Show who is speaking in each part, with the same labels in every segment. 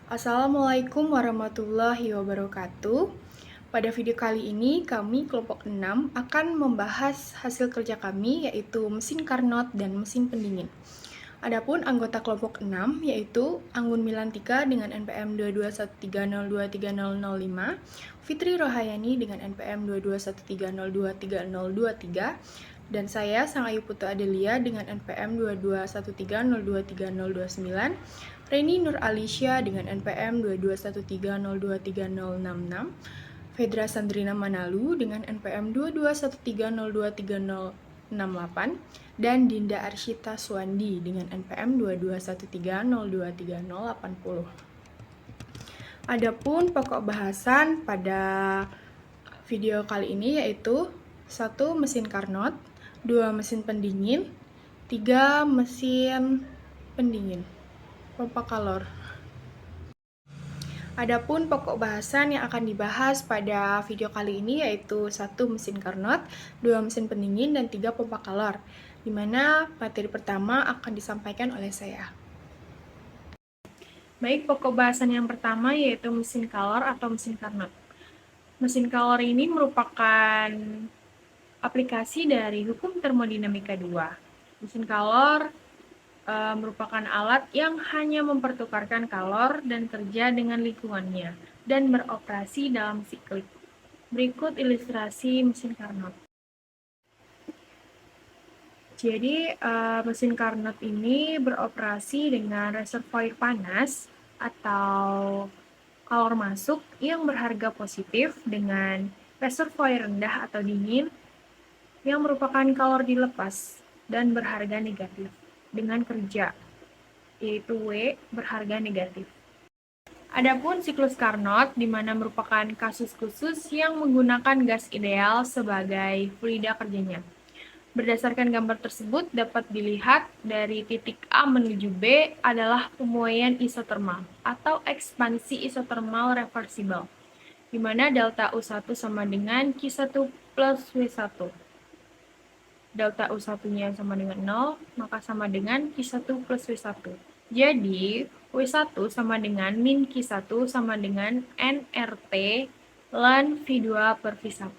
Speaker 1: Assalamualaikum warahmatullahi wabarakatuh. Pada video kali ini, kami kelompok 6 akan membahas hasil kerja kami, yaitu mesin Carnot dan mesin pendingin. Adapun anggota kelompok 6 yaitu Anggun Milantika dengan NPM 22130230005, Fitri Rohayani dengan NPM 22130230023, dan saya Sang Ayu Putu Adelia dengan NPM 22130230029, Reni Nur Alicia dengan NPM 22130230066, Fedra Sandrina Manalu dengan NPM 22130230068, dan Dinda Arsyita Suwandi dengan NPM 22130230080. Adapun pokok bahasan pada video kali ini yaitu 1. Mesin Carnot, 2. Mesin pendingin, 3. Mesin pendingin pompa kalor. Adapun pokok bahasan yang akan dibahas pada video kali ini yaitu 1. Mesin Carnot, 2. Mesin pendingin, dan 3. Pompa kalor, di mana materi pertama akan disampaikan oleh saya. Baik, pokok bahasan yang pertama yaitu mesin kalor atau mesin Carnot. Mesin kalor ini merupakan aplikasi dari hukum termodinamika 2. Mesin kalor merupakan alat yang hanya mempertukarkan kalor dan kerja dengan lingkungannya dan beroperasi dalam siklik. Berikut ilustrasi mesin Carnot. Jadi, mesin Carnot ini beroperasi dengan reservoir panas atau kalor masuk yang berharga positif dengan reservoir rendah atau dingin yang merupakan kalor dilepas dan berharga negatif dengan kerja, yaitu W berharga negatif. Adapun siklus Carnot, di mana merupakan kasus khusus yang menggunakan gas ideal sebagai fluida kerjanya. Berdasarkan gambar tersebut dapat dilihat dari titik A menuju B adalah pemuaian isotermal atau ekspansi isotermal reversible, di mana delta U1 sama dengan Q1 plus W1. Delta U1-nya sama dengan 0, maka sama dengan Q1 plus W1. Jadi, W1 sama dengan min Q1 sama dengan nRT ln V2 per V1.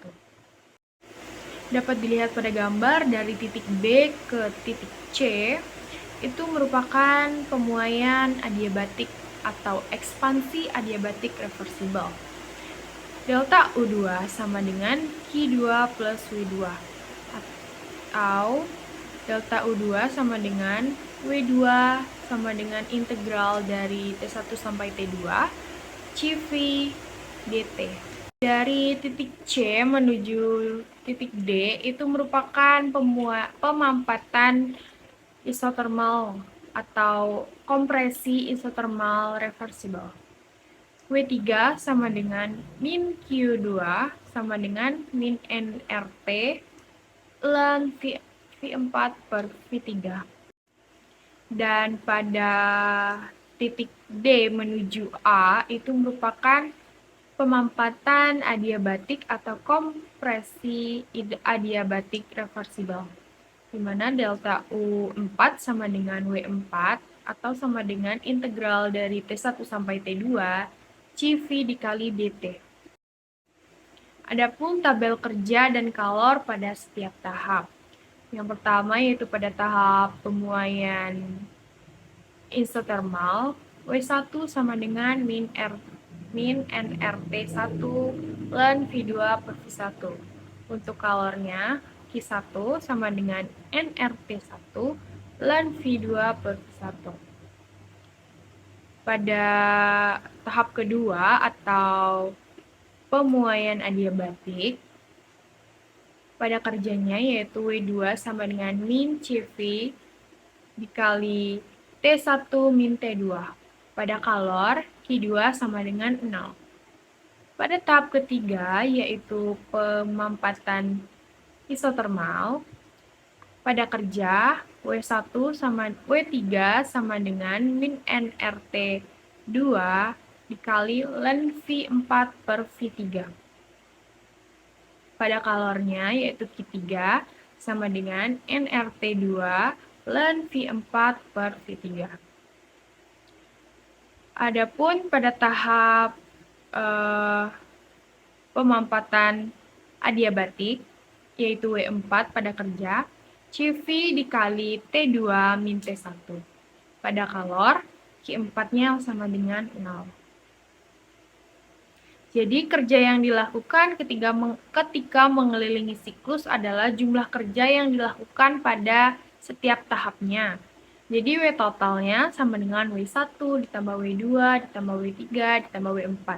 Speaker 1: Dapat dilihat pada gambar dari titik B ke titik C, itu merupakan pemuaian adiabatik atau ekspansi adiabatik reversible. Delta U2 sama dengan Q2 plus W2. Atau delta U2 sama dengan W2 sama dengan integral dari T1 sampai T2 CV dt. Dari titik C menuju titik D itu merupakan pemampatan isotermal atau kompresi isotermal reversible. W3 sama dengan min Q2 sama dengan min nRT ln V4 per V3. Dan pada titik D menuju A itu merupakan pemampatan adiabatik atau kompresi adiabatik reversible, di mana delta U4 sama dengan W4 atau sama dengan integral dari T1 sampai T2 CV dikali dt. Adapun tabel kerja dan kalor pada setiap tahap. Yang pertama yaitu pada tahap pemuaian isotermal, W1 sama dengan min nRT1 ln V2 per V1. Untuk kalornya, Q1 sama dengan nRT1 ln V2 per V1. Pada tahap kedua atau pemuaian adiabatik, pada kerjanya yaitu W2 sama dengan min CV dikali T1 min T2. Pada kalor, Q2 sama dengan 0. Pada tahap ketiga yaitu pemampatan isotermal, pada kerja W1 sama W3 sama dengan min nRT 2 dikali ln V4 per V3. Pada kalornya yaitu Q3 sama dengan nRT2 ln V4 per V3. Adapun pada tahap eh, pemampatan adiabatik, yaitu W4 pada kerja, CV dikali T2 min T1. Pada kalor, Q4-nya sama dengan 0. Jadi kerja yang dilakukan ketika mengelilingi siklus adalah jumlah kerja yang dilakukan pada setiap tahapnya. Jadi W totalnya sama dengan W1 ditambah W2 ditambah W3 ditambah W4.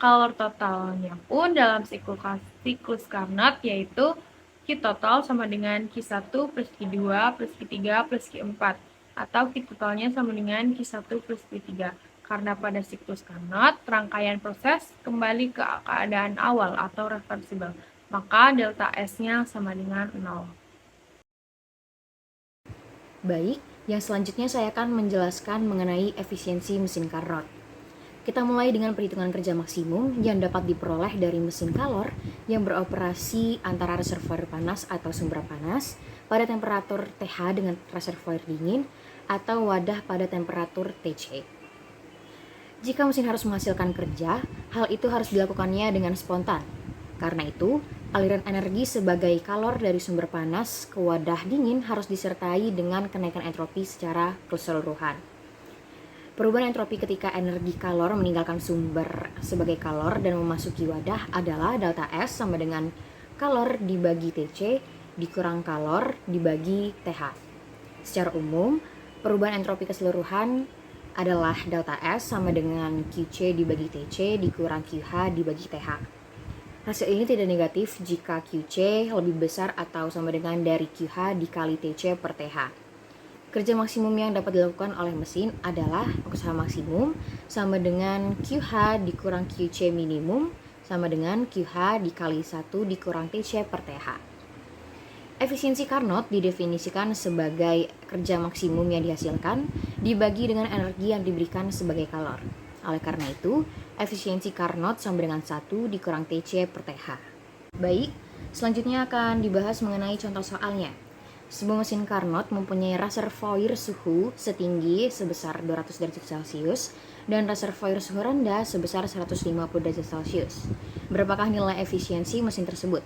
Speaker 1: Kalor totalnya pun dalam siklus Carnot yaitu Q total sama dengan Q1 plus Q2 plus Q3 plus Q4. Atau Q totalnya sama dengan Q1 plus Q3. Karena pada siklus Carnot, rangkaian proses kembali ke keadaan awal atau reversible. Maka delta S-nya sama dengan 0.
Speaker 2: Baik, yang selanjutnya saya akan menjelaskan mengenai efisiensi mesin Carnot. Kita mulai dengan perhitungan kerja maksimum yang dapat diperoleh dari mesin kalor yang beroperasi antara reservoir panas atau sumber panas pada temperatur TH dengan reservoir dingin atau wadah pada temperatur TC. Jika mesin harus menghasilkan kerja, hal itu harus dilakukannya dengan spontan. Karena itu, aliran energi sebagai kalor dari sumber panas ke wadah dingin harus disertai dengan kenaikan entropi secara keseluruhan. Perubahan entropi ketika energi kalor meninggalkan sumber sebagai kalor dan memasuki wadah adalah delta S sama dengan kalor dibagi TC dikurang kalor dibagi TH. Secara umum, perubahan entropi keseluruhan adalah delta S sama dengan QC dibagi TC dikurang QH dibagi TH. Hasil ini tidak negatif jika QC lebih besar atau sama dengan dari QH dikali TC per TH. Kerja maksimum yang dapat dilakukan oleh mesin adalah usaha maksimum sama dengan QH dikurang QC minimum sama dengan QH dikali 1 dikurang TC per TH. Efisiensi Carnot didefinisikan sebagai kerja maksimum yang dihasilkan dibagi dengan energi yang diberikan sebagai kalor. Oleh karena itu, efisiensi Carnot sama dengan 1 dikurang TC per TH. Baik, selanjutnya akan dibahas mengenai contoh soalnya. Sebuah mesin Carnot mempunyai reservoir suhu setinggi sebesar 200 derajat Celcius dan reservoir suhu rendah sebesar 150 derajat Celcius. Berapakah nilai efisiensi mesin tersebut?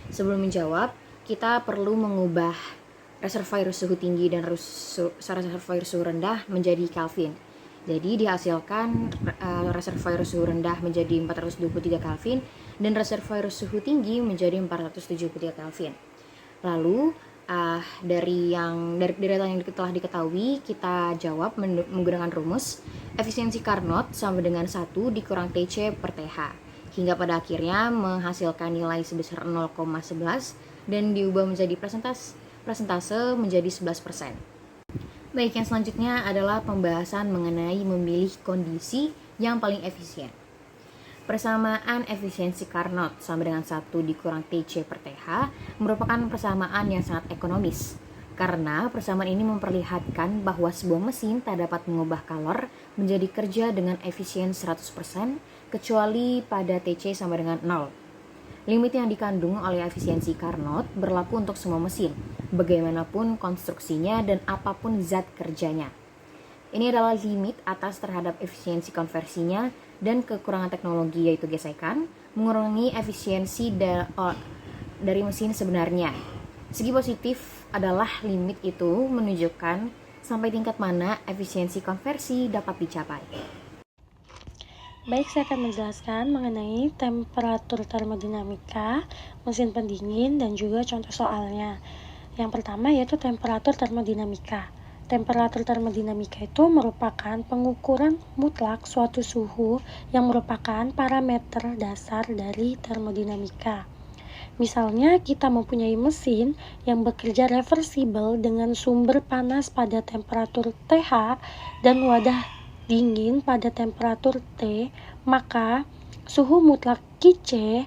Speaker 2: Sebelum menjawab, kita perlu mengubah reservoir suhu tinggi dan reservoir suhu rendah menjadi Kelvin. Jadi dihasilkan reservoir suhu rendah menjadi 423 Kelvin dan reservoir suhu tinggi menjadi 473 Kelvin. Lalu dari data yang telah diketahui, kita jawab menggunakan rumus efisiensi Carnot sama dengan 1 dikurang TC per TH hingga pada akhirnya menghasilkan nilai sebesar 0,11 dan diubah menjadi persentase menjadi 11%. Baik, yang selanjutnya adalah pembahasan mengenai memilih kondisi yang paling efisien. Persamaan efisiensi Carnot sama dengan 1 dikurang TC per TH merupakan persamaan yang sangat ekonomis. Karena persamaan ini memperlihatkan bahwa sebuah mesin tak dapat mengubah kalor menjadi kerja dengan efisien 100% kecuali pada TC sama dengan 0. Limit yang dikandung oleh efisiensi Carnot berlaku untuk semua mesin, bagaimanapun konstruksinya dan apapun zat kerjanya. Ini adalah limit atas terhadap efisiensi konversinya dan kekurangan teknologi yaitu gesekan, mengurangi efisiensi dari mesin sebenarnya. Segi positif adalah limit itu menunjukkan sampai tingkat mana efisiensi konversi dapat dicapai.
Speaker 3: Baik, saya akan menjelaskan mengenai temperatur termodinamika, mesin pendingin, dan juga contoh soalnya. Yang pertama yaitu temperatur termodinamika. Temperatur termodinamika itu merupakan pengukuran mutlak suatu suhu yang merupakan parameter dasar dari termodinamika. Misalnya kita mempunyai mesin yang bekerja reversibel dengan sumber panas pada temperatur TH dan wadah dingin pada temperatur T, maka suhu mutlak QC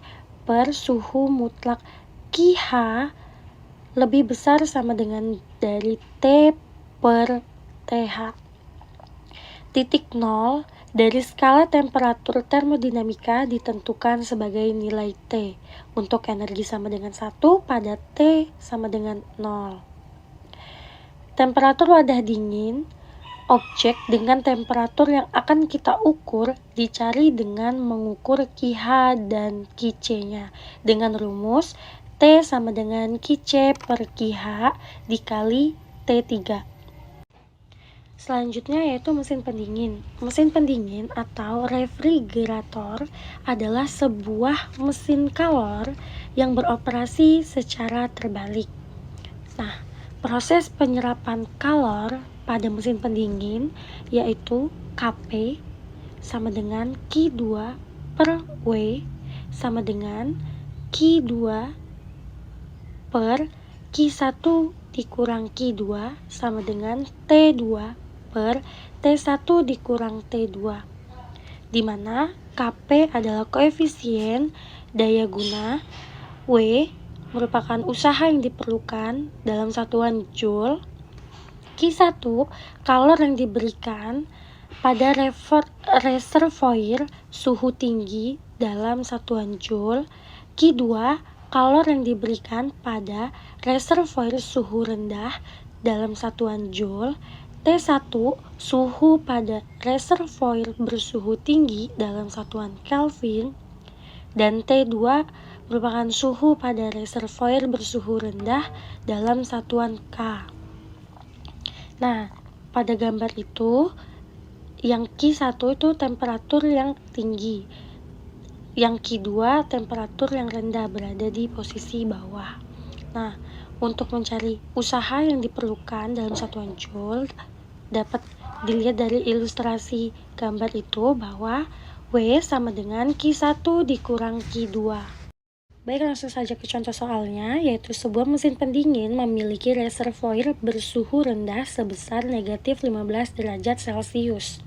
Speaker 3: per suhu mutlak QH lebih besar sama dengan dari T per TH. Titik 0 dari skala temperatur termodinamika ditentukan sebagai nilai T untuk energi sama dengan 1 pada T sama dengan 0. Temperatur wadah dingin objek dengan temperatur yang akan kita ukur dicari dengan mengukur Qh dan Qc-nya dengan rumus T sama dengan Qc per Qh dikali T3. Selanjutnya yaitu mesin pendingin. Mesin pendingin atau refrigerator adalah sebuah mesin kalor yang beroperasi secara terbalik. Nah, proses penyerapan kalor pada mesin pendingin yaitu Kp sama dengan Q2 per W sama dengan Q2 per Q1 dikurang Q2 sama dengan T2 per T1 dikurang T2, di mana Kp adalah koefisien daya guna, W merupakan usaha yang diperlukan dalam satuan Joule, Q1 kalor yang diberikan pada reservoir suhu tinggi dalam satuan Joule, Q2 kalor yang diberikan pada reservoir suhu rendah dalam satuan Joule, T1 suhu pada reservoir bersuhu tinggi dalam satuan Kelvin, dan T2 merupakan suhu pada reservoir bersuhu rendah dalam satuan K. Nah, pada gambar itu yang Q1 itu temperatur yang tinggi, yang Q2 temperatur yang rendah, berada di posisi bawah. Nah, untuk mencari usaha yang diperlukan dalam satuan Joule dapat dilihat dari ilustrasi gambar itu bahwa W sama dengan Q1 dikurang Q2. Baik, langsung saja ke contoh soalnya, yaitu sebuah mesin pendingin memiliki reservoir bersuhu rendah sebesar negatif 15 derajat Celcius.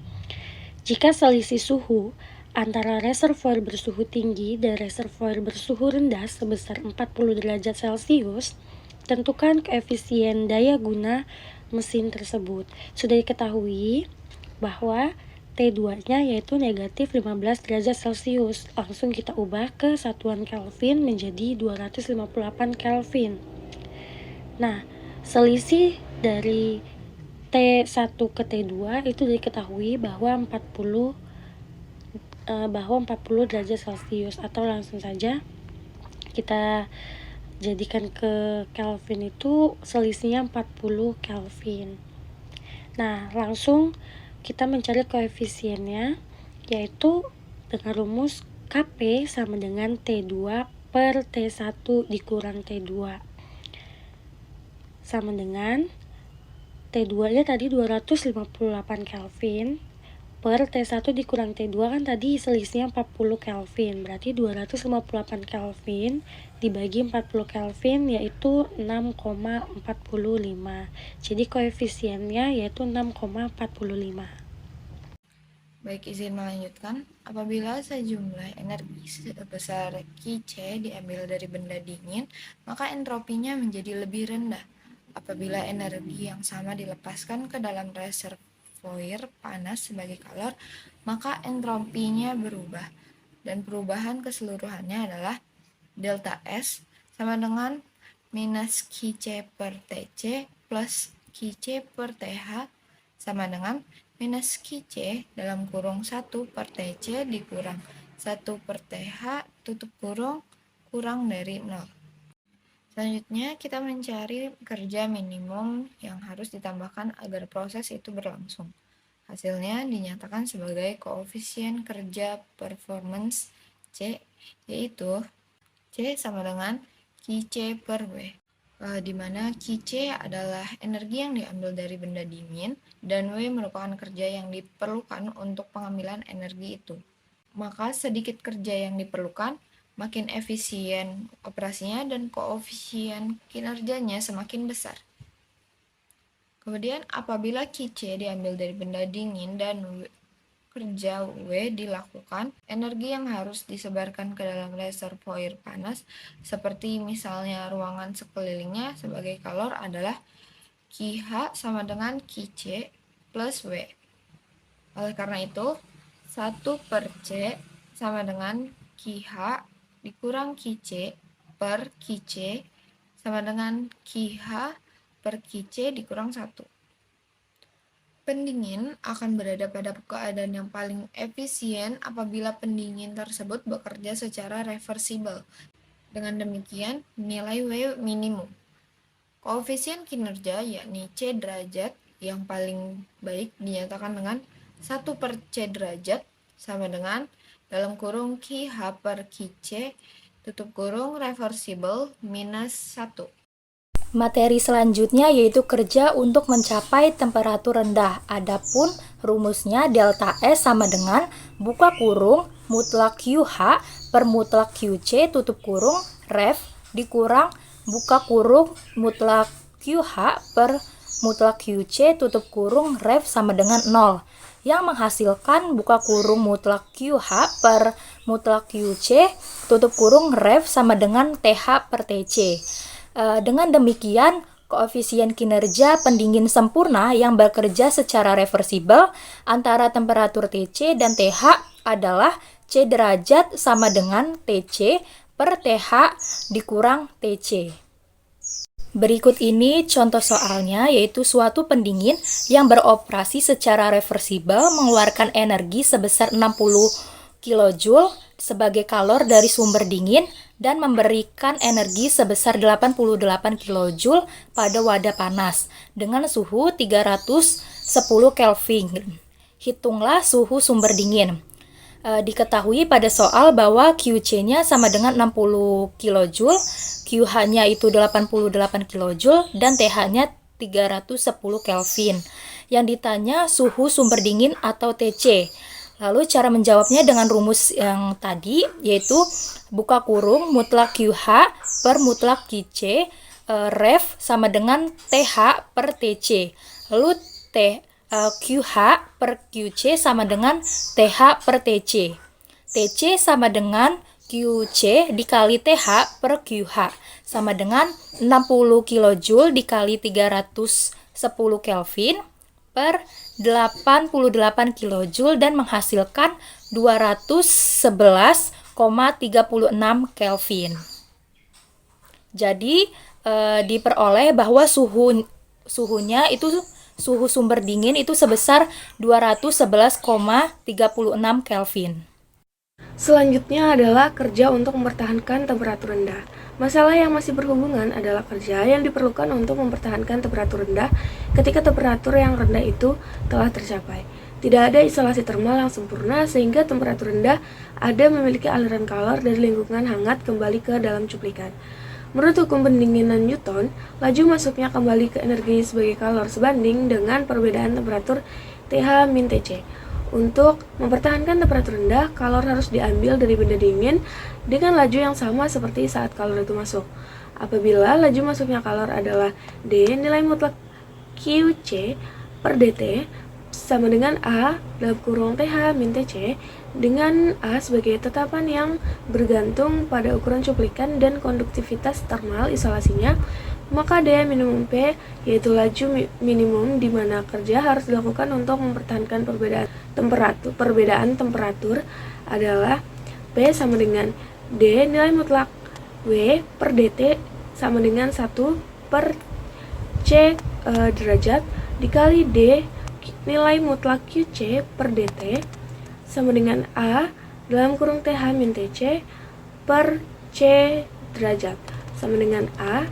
Speaker 3: Jika selisih suhu antara reservoir bersuhu tinggi dan reservoir bersuhu rendah sebesar 40 derajat Celcius, tentukan koefisien daya guna mesin tersebut. Sudah diketahui bahwa T2-nya yaitu negatif 15 derajat Celcius. Langsung kita ubah ke satuan Kelvin menjadi 258 Kelvin. Nah, selisih dari T1 ke T2 itu diketahui bahwa 40 derajat Celcius, atau langsung saja kita jadikan ke Kelvin itu selisihnya 40 Kelvin. Nah, langsung kita mencari koefisiennya, yaitu dengan rumus Kp sama dengan T2 per T1 dikurang T2 sama dengan T2 nya tadi 258 Kelvin per T1 dikurang T2 kan tadi selisihnya 40 Kelvin, berarti 258 Kelvin dibagi 40 Kelvin yaitu 6,45. Jadi koefisiennya yaitu 6,45.
Speaker 4: Baik, izin melanjutkan. Apabila sejumlah energi sebesar Qc diambil dari benda dingin, maka entropinya menjadi lebih rendah. Apabila energi yang sama dilepaskan ke dalam reservoir panas sebagai kalor, maka entropinya berubah. Dan perubahan keseluruhannya adalah delta S sama dengan minus Qc per Tc plus Qc per Th sama dengan minus Qc dalam kurung 1 per Tc dikurang 1 per Th tutup kurang dari 0. Selanjutnya kita mencari kerja minimum yang harus ditambahkan agar proses itu berlangsung. Hasilnya dinyatakan sebagai koefisien kerja performance C, yaitu C sama dengan Qc per W, di mana Qc adalah energi yang diambil dari benda dingin dan W merupakan kerja yang diperlukan untuk pengambilan energi itu. Maka sedikit kerja yang diperlukan, makin efisien operasinya dan koefisien kinerjanya semakin besar. Kemudian apabila Qc diambil dari benda dingin dan kerja W dilakukan, energi yang harus disebarkan ke dalam reservoir panas, seperti misalnya ruangan sekelilingnya sebagai kalor adalah Qh sama dengan Qc plus W. Oleh karena itu, 1 per C sama dengan Qh dikurang Qc per Qc sama dengan Qh per Qc dikurang 1. Pendingin akan berada pada keadaan yang paling efisien apabila pendingin tersebut bekerja secara reversibel. Dengan demikian, nilai W minimum. Koefisien kinerja yakni C derajat yang paling baik dinyatakan dengan 1/C derajat sama dengan dalam kurung QH per QC tutup kurung reversible minus 1.
Speaker 5: Materi selanjutnya yaitu kerja untuk mencapai temperatur rendah. Adapun rumusnya delta S sama dengan buka kurung mutlak QH per mutlak QC tutup kurung ref dikurang buka kurung mutlak QH per mutlak QC tutup kurung ref sama dengan 0 yang menghasilkan buka kurung mutlak QH per mutlak QC tutup kurung ref sama dengan TH per TC. Dengan demikian, koefisien kinerja pendingin sempurna yang bekerja secara reversibel antara temperatur TC dan TH adalah C derajat sama dengan TC per TH dikurang TC. Berikut ini contoh soalnya, yaitu suatu pendingin yang beroperasi secara reversibel mengeluarkan energi sebesar 60 kJ sebagai kalor dari sumber dingin dan memberikan energi sebesar 88 kJ pada wadah panas dengan suhu 310 Kelvin. Hitunglah suhu sumber dingin. Diketahui pada soal bahwa QC-nya sama dengan 60 kJ, QH-nya itu 88 kJ, dan TH-nya 310 Kelvin. Yang ditanya suhu sumber dingin atau TC. Lalu cara menjawabnya dengan rumus yang tadi, yaitu buka kurung mutlak QH per mutlak QC ref sama dengan TH per TC. Lalu QH per QC sama dengan TH per TC. TC sama dengan QC dikali TH per QH sama dengan 60 kJ dikali 310 Kelvin per 88 kJ dan menghasilkan 211,36 Kelvin. Jadi diperoleh bahwa suhunya itu suhu sumber dingin itu sebesar 211,36 Kelvin.
Speaker 1: Selanjutnya adalah kerja untuk mempertahankan temperatur rendah. Masalah yang masih berhubungan adalah kerja yang diperlukan untuk mempertahankan temperatur rendah ketika temperatur yang rendah itu telah tercapai. Tidak ada isolasi termal yang sempurna sehingga temperatur rendah ada memiliki aliran kalor dari lingkungan hangat kembali ke dalam cuplikan. Menurut hukum pendinginan Newton, laju masuknya kembali ke energi sebagai kalor sebanding dengan perbedaan temperatur TH min TC. Untuk mempertahankan temperatur rendah, kalor harus diambil dari benda dingin dengan laju yang sama seperti saat kalor itu masuk. Apabila laju masuknya kalor adalah D, nilai mutlak QC per DT sama dengan A dalam kurung TH min TC, dengan A sebagai tetapan yang bergantung pada ukuran cuplikan dan konduktivitas termal isolasinya, maka daya minimum P yaitu laju minimum di mana kerja harus dilakukan untuk mempertahankan perbedaan temperatur adalah P sama dengan D nilai mutlak W per DT sama dengan 1 per C derajat dikali D nilai mutlak QC per DT sama dengan A dalam kurung TH min TC per C derajat sama dengan A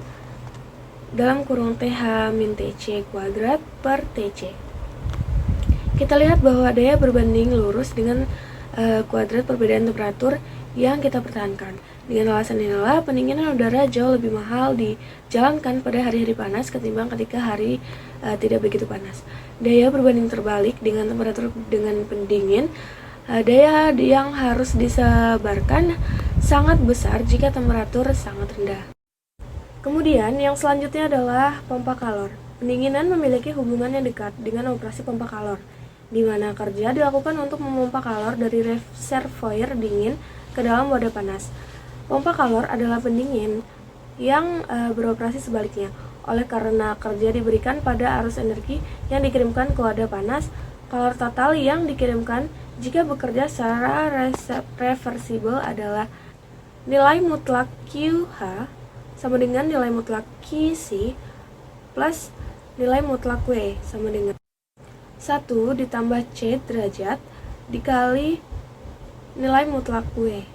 Speaker 1: dalam kurung TH min TC kuadrat per TC. Kita lihat bahwa daya berbanding lurus dengan kuadrat perbedaan temperatur yang kita pertahankan. Dengan alasan inilah pendinginan udara jauh lebih mahal dijalankan pada hari-hari panas ketimbang ketika hari tidak begitu panas. Daya berbanding terbalik dengan temperatur dengan pendingin, daya yang harus disebarkan sangat besar jika temperatur sangat rendah. Kemudian yang selanjutnya adalah pompa kalor. Pendinginan memiliki hubungan yang dekat dengan operasi pompa kalor, di mana kerja dilakukan untuk memompa kalor dari reservoir dingin ke dalam wadah panas. Pompa kalor adalah pendingin yang beroperasi sebaliknya. Oleh karena kerja diberikan pada arus energi yang dikirimkan ke wadah panas, kalor total yang dikirimkan jika bekerja secara reversibel adalah nilai mutlak QH sama dengan nilai mutlak QC plus nilai mutlak W sama dengan.
Speaker 6: 1 ditambah C derajat dikali nilai mutlak W.